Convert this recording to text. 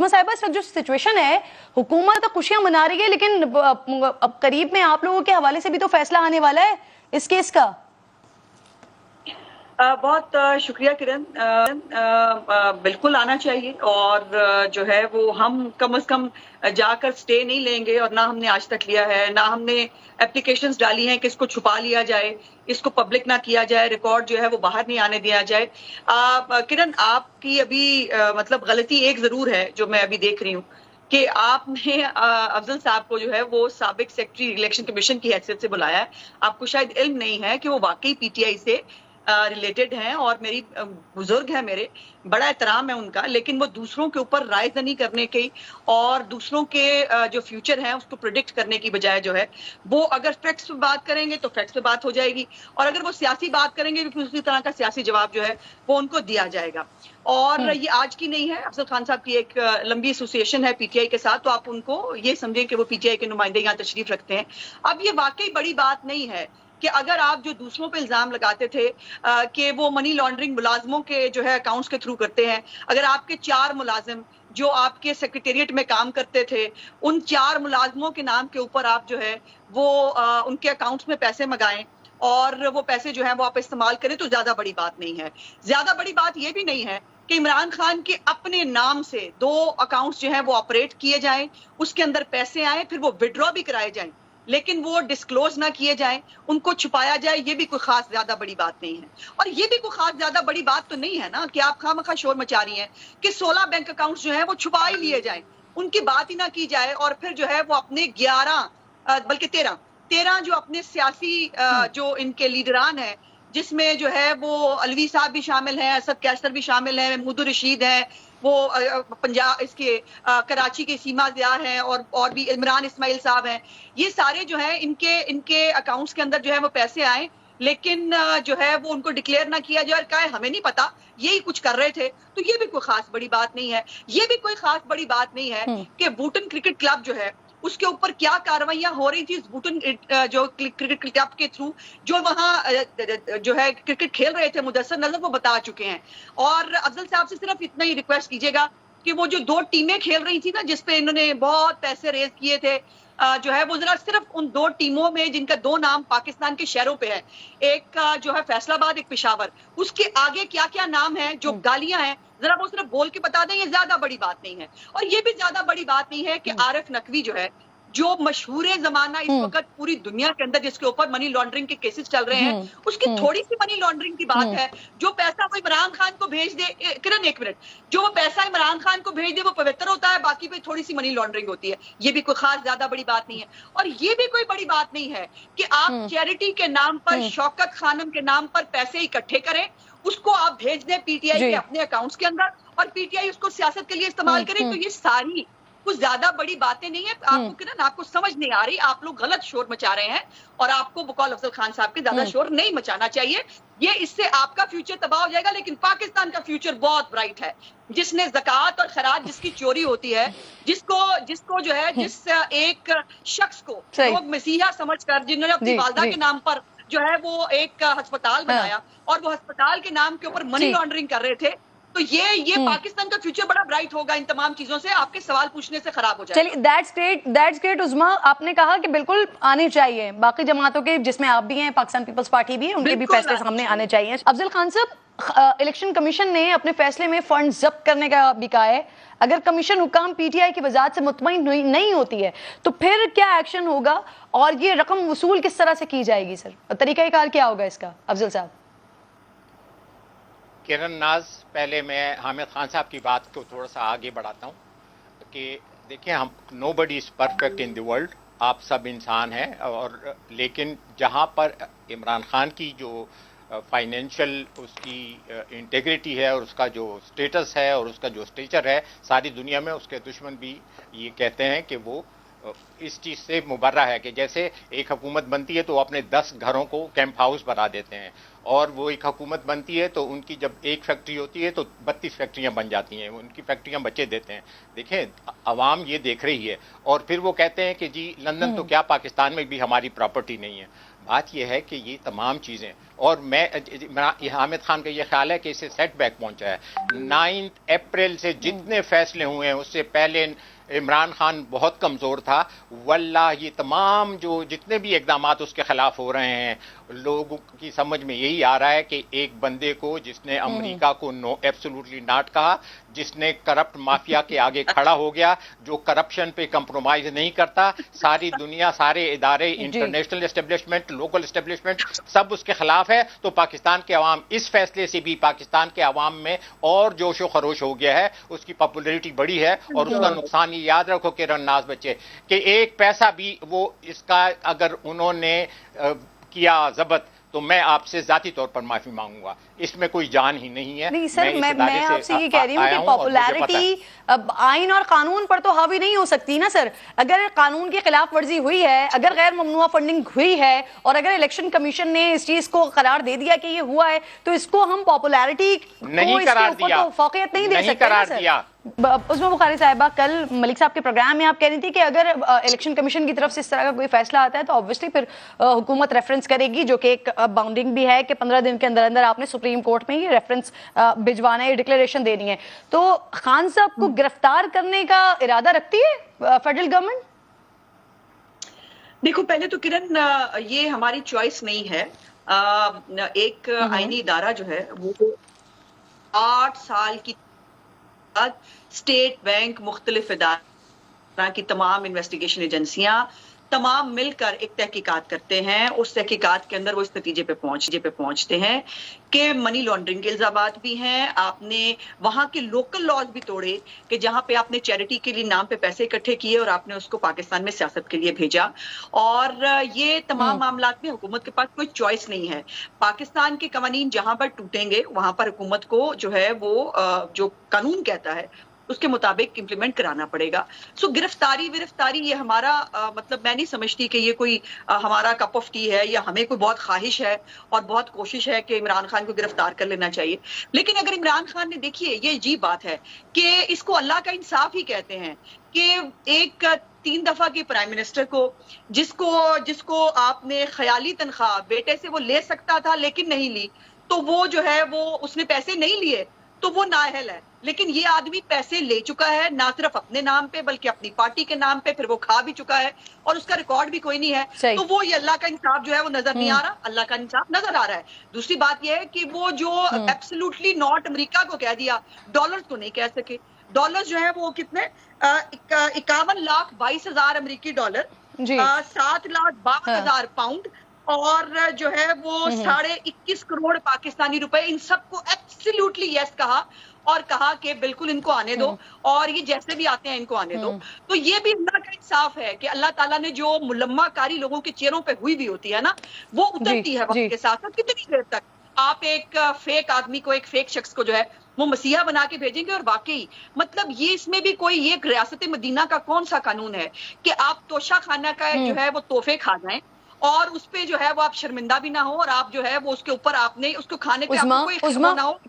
उस्मा साहिबा, इस वक्त जो सिचुएशन है, हुकूमत तो खुशियां मना रही है, लेकिन अब करीब में आप लोगों के हवाले से भी तो फैसला आने वाला है इस केस का। बहुत शुक्रिया किरण। बिल्कुल आना चाहिए, और जो है वो हम कम से कम जाकर स्टे नहीं लेंगे, और ना हमने आज तक लिया है, ना हमने एप्लीकेशंस डाली हैं कि इसको छुपा लिया जाए, इसको पब्लिक ना किया जाए, रिकॉर्ड जो है वो बाहर नहीं आने दिया जाए। किरण, आपकी अभी मतलब गलती एक जरूर है जो मैं अभी देख रही हूँ कि आपने अफजल साहब को जो है वो साबिक सेक्रेटरी इलेक्शन कमीशन की हैसियत से बुलाया है। आपको शायद इल्म नहीं है कि वो वाकई पीटीआई से रिलेटेड हैं, और मेरी बुजुर्ग है, मेरे बड़ा एहतराम है उनका, लेकिन वो दूसरों के ऊपर रायजनी करने की और दूसरों के जो फ्यूचर है उसको प्रिडिक्ट करने की बजाय जो है वो अगर फैक्ट्स पे बात करेंगे तो फैक्ट्स पे बात हो जाएगी, और अगर वो सियासी बात करेंगे तो उसी तरह का सियासी जवाब जो है वो उनको दिया जाएगा। और ये आज की नहीं है, अफजल खान साहब की एक लंबी एसोसिएशन है पीटीआई के साथ, तो आप उनको ये समझें कि वो पीटीआई के नुमाइंदे यहाँ तशरीफ रखते हैं। अब ये वाकई बड़ी बात नहीं है कि अगर आप जो दूसरों पे इल्जाम लगाते थे कि वो मनी लॉन्ड्रिंग मुलाजमों के जो है अकाउंट्स के थ्रू करते हैं, अगर आपके 4 मुलाजिम जो आपके सेक्रेटेरिएट में काम करते थे, उन 4 मुलाजमों के नाम के ऊपर आप जो है वो उनके अकाउंट्स में पैसे मंगाएं और वो पैसे जो है वो आप इस्तेमाल करें, तो ज्यादा बड़ी बात नहीं है। ज्यादा बड़ी बात ये भी नहीं है कि इमरान खान के अपने नाम से 2 अकाउंट्स जो है वो ऑपरेट किए जाएं, उसके अंदर पैसे आए, फिर वो विड्रॉ भी कराए जाएं, लेकिन वो डिस्क्लोज ना किए जाएं, उनको छुपाया जाए, ये भी कोई खास ज्यादा बड़ी बात नहीं है। और ये भी कोई खास ज्यादा बड़ी बात तो नहीं है ना कि आप खामखा शोर मचा रही हैं कि 16 बैंक अकाउंट्स जो है वो छुपा ही लिए जाएं, उनकी बात ही ना की जाए, और फिर जो है वो अपने 11 बल्कि 13 जो अपने सियासी जो इनके लीडरान हैं, जिसमें जो है वो अलवी साहब भी शामिल हैं, असद कैसर भी शामिल हैं, महमूद रशीद हैं, वो पंजाब इसके कराची के सीमा ज़िया हैं, और भी इमरान इस्माइल साहब हैं। ये सारे जो है इनके अकाउंट्स के अंदर जो है वो पैसे आए, लेकिन जो है वो उनको डिक्लेयर ना किया जाए, कहा हमें नहीं पता, यही कुछ कर रहे थे, तो ये भी कोई खास बड़ी बात नहीं है। ये भी कोई खास बड़ी बात नहीं है कि बूटन क्रिकेट क्लब जो है उसके ऊपर क्या कार्रवाइयां हो रही थी, बूटन जो क्रिकेट क्लब के थ्रू जो वहां जो है क्रिकेट खेल रहे थे मुदस्सर नजर, वो बता चुके हैं। और अफजल साहब से सिर्फ इतना ही रिक्वेस्ट कीजिएगा कि वो जो 2 टीमें खेल रही थी ना, जिसपे इन्होंने बहुत पैसे रेज किए थे, जो है वो जरा सिर्फ उन 2 टीमों में जिनका 2 नाम पाकिस्तान के शहरों पे है, एक जो है फैसलाबाद, एक पेशावर, उसके आगे क्या क्या नाम है, जो गालियां हैं, जरा वो सिर्फ बोल के बता दें, ये ज्यादा बड़ी बात नहीं है। और ये भी ज्यादा बड़ी बात नहीं है कि आरिफ नकवी जो है, जो मशहूर जमाना इस वक्त पूरी दुनिया के अंदर जिसके ऊपर मनी लॉन्ड्रिंग के केसेस चल रहे हैं, उसकी थोड़ी सी मनी लॉन्ड्रिंग की बात है। जो पैसा वो इमरान खान को भेज दे, किरण एक मिनट, जो वो पैसा इमरान खान को भेज दे वो पवित्र होता है, बाकी पे थोड़ी सी मनी लॉन्ड्रिंग होती है। ये भी कोई खास ज्यादा बड़ी बात नहीं है। और ये भी कोई बड़ी बात नहीं है कि आप चैरिटी के नाम पर, शौकत खानम के नाम पर पैसे इकट्ठे करें, उसको आप भेज दें पीटीआई के अपने अकाउंट्स के अंदर, और पीटीआई उसको सियासत के लिए इस्तेमाल करे। तो ये सारी कुछ ज्यादा बड़ी बातें नहीं है। आपको किरण, आपको समझ नहीं आ रही, आप लोग गलत शोर मचा रहे हैं, और आपको बकौल अफजल खान साहब के ज्यादा शोर नहीं मचाना चाहिए। ये इससे आपका फ्यूचर तबाह हो जाएगा, लेकिन पाकिस्तान का फ्यूचर बहुत ब्राइट है। जिसने ज़कात और खराज जिसकी चोरी होती है, जिसको जो है, जिस एक शख्स को लोग मसीहा समझकर, जिन्होंने अपनी वालदा के नाम पर जो है वो एक अस्पताल बनाया, और वो अस्पताल के नाम के ऊपर मनी लॉन्ड्रिंग कर रहे थे, तो ये पाकिस्तान का फ्यूचर बड़ा ब्राइट होगा इन तमाम चीजों से। आपके सवाल पूछने से खराब हो जाएगा। चलिए, दैट्स ग्रेट उस्मा, आपने कहा कि बिल्कुल आने चाहिए, बाकी जमातों के जिसमें आप भी हैं, पाकिस्तान पीपल्स पार्टी भी है, उनके भी फैसले सामने आने चाहिए। अफजल खान साहब, इलेक्शन कमीशन ने अपने फैसले में फंड जब्त करने का भी कहा है। अगर कमीशन हुकाम पीटीआई की वजाहत से मुतमईन नहीं होती है तो फिर क्या एक्शन होगा, और ये रकम वसूल किस तरह से की जाएगी? सर, तरीकाकार क्या होगा इसका? अफजल साहब। किरण नाज, पहले मैं हामिद खान साहब की बात को थोड़ा सा आगे बढ़ाता हूँ कि देखिए, हम nobody is perfect in the world, आप सब इंसान हैं, और लेकिन जहाँ पर इमरान खान की जो फाइनेंशियल उसकी इंटेग्रिटी है और उसका जो स्टेटस है और उसका जो स्टेचर है, सारी दुनिया में उसके दुश्मन भी ये कहते हैं कि वो इस चीज़ से मुबर्रा है कि जैसे एक हुकूमत बनती है तो वो अपने 10 घरों को कैंप हाउस बना देते हैं, और वो एक हुकूमत बनती है तो उनकी जब एक फैक्ट्री होती है तो 32 फैक्ट्रियां बन जाती हैं, उनकी फैक्ट्रियां बचे देते हैं। देखें, अवाम ये देख रही है, और फिर वो कहते हैं कि जी लंदन तो क्या, पाकिस्तान में भी हमारी प्रॉपर्टी नहीं है। बात यह है कि ये तमाम चीज़ें, और हामिद खान का ये ख्याल है कि इसे सेटबैक पहुंचा है। 9 अप्रैल से जितने फैसले हुए हैं उससे पहले इमरान खान बहुत कमज़ोर था। वल्लाह ये तमाम जितने भी इकदाम उसके खिलाफ हो रहे हैं, लोगों की समझ में यही आ रहा है कि एक बंदे को जिसने अमेरिका को नो एब्सोल्युटली नॉट कहा, जिसने करप्ट माफिया के आगे खड़ा हो गया, जो करप्शन पे कंप्रोमाइज नहीं करता, सारी दुनिया, सारे इदारे, इंटरनेशनल एस्टेब्लिशमेंट, लोकल एस्टेब्लिशमेंट सब उसके खिलाफ है। तो पाकिस्तान के अवाम इस फैसले से भी पाकिस्तान के अवाम में और जोशो खरोश हो गया है, उसकी पॉपुलैरिटी बढ़ी है। और उसका नुकसान ये याद रखो कि रन्नास बच्चे कि एक पैसा भी वो इसका अगर उन्होंने किया जब्त तो मैं आपसे जाती तौर पर माफी मांगूंगा, इसमें कोई जान ही नहीं है। नहीं सर, मैं आपसे ये कह रही हूँ कि पॉपुलैरिटी आइन और कानून पर तो हावी नहीं हो सकती ना सर। अगर कानून की खिलाफ वर्जी हुई है, अगर गैर ममनुआ फंडिंग हुई है और अगर इलेक्शन कमीशन ने इस चीज को करार दे दिया कि ये हुआ है, तो इसको हम पॉपुलैरिटी नहीं करार दिया, तो फौकियत नहीं दे सकते करार दिया। उस्मा बुखारी साहिबा, कल मलिक साहब के प्रोग्राम में आप कह रही थी कि अगर इलेक्शन कमीशन की तरफ से इस तरह का कोई फैसला आता है तो ऑब्वियसली फिर हुकूमत रेफरेंस करेगी, जो कि एक बाउंडिंग भी है कि 15 दिन के अंदर अंदर आपने सुप्रीम कोर्ट में ये रेफरेंस भिजवाना है, डिक्लेरेशन देनी है। तो खान साहब को गिरफ्तार करने का इरादा रखती है फेडरल गवर्नमेंट? देखो, पहले तो किरण, ये हमारी चॉइस नहीं है। एक आईनी इदारा जो है वो 8 साल की स्टेट बैंक, मुख्तलिफ इदारा की तमाम इन्वेस्टिगेशन एजेंसियां तमाम मिलकर एक तहकीकात करते हैं। उस तहकीकात के अंदर वो इस नतीजे पे पहुंचते हैं कि मनी लॉन्ड्रिंग के इल्जामात भी हैं। आपने वहां के लोकल लॉज भी तोड़े कि जहां पे आपने चैरिटी के लिए नाम पे पैसे इकट्ठे किए और आपने उसको पाकिस्तान में सियासत के लिए भेजा। और ये तमाम मामलात में हुकूमत के पास कोई चॉइस नहीं है। पाकिस्तान के कवानीन जहां पर टूटेंगे वहां पर हुकूमत को जो है वो जो कानून कहता है उसके मुताबिक इंप्लीमेंट कराना पड़ेगा। सो गिरफ्तारी ये हमारा मतलब मैं नहीं समझती कि ये कोई हमारा कप ऑफ टी है या हमें कोई बहुत ख्वाहिश है और बहुत कोशिश है कि इमरान खान को गिरफ्तार कर लेना चाहिए। लेकिन अगर इमरान खान ने, देखिए ये अजीब बात है कि इसको अल्लाह का इंसाफ ही कहते हैं कि एक 3 दफा के प्राइम मिनिस्टर को, जिसको आपने ख्याली तनख्वाह बेटे से वो ले सकता था लेकिन नहीं ली, तो वो जो है वो उसने पैसे नहीं लिए तो वो नाअहल है। लेकिन ये आदमी पैसे ले चुका है, ना सिर्फ अपने नाम पे बल्कि अपनी पार्टी के नाम पे, फिर वो खा भी चुका है और उसका रिकॉर्ड भी कोई नहीं है। तो वो ये अल्लाह का इंसाफ जो है वो नजर नहीं आ रहा, अल्लाह का इंसाफ नजर आ रहा है। दूसरी बात यह है कि वो जो एब्सोल्युटली नॉट अमेरिका को कह दिया, डॉलर्स को नहीं कह सके। डॉलर्स जो है वो कितने 51,22,000 अमेरिकी डॉलर, 7,12,000 पाउंड और जो है वो 21.5 करोड़ पाकिस्तानी रुपए, इन सबको एब्सोल्युटली यस कहा और कहा कि बिल्कुल इनको आने दो और ये जैसे भी आते हैं इनको आने दो। तो ये भी अल्लाह का इंसाफ है कि अल्लाह ताला ने जो मुलम्मा कारी लोगों के चेहरों पे हुई भी होती है ना, वो उतरती है वक्त के साथ। कितनी देर तक आप एक फेक आदमी को, एक फेक शख्स को जो है वो मसीहा बना के भेजेंगे? और वाकई मतलब ये इसमें भी कोई ये रियासत मदीना का कौन सा कानून है कि आप तोशा खाना का जो है वो तोहफे खा जाएं और उस पे जो है वो आप शर्मिंदा भी ना हो और आप जो है वो उसके ऊपर आपने उसको खाने का कोई ना हो।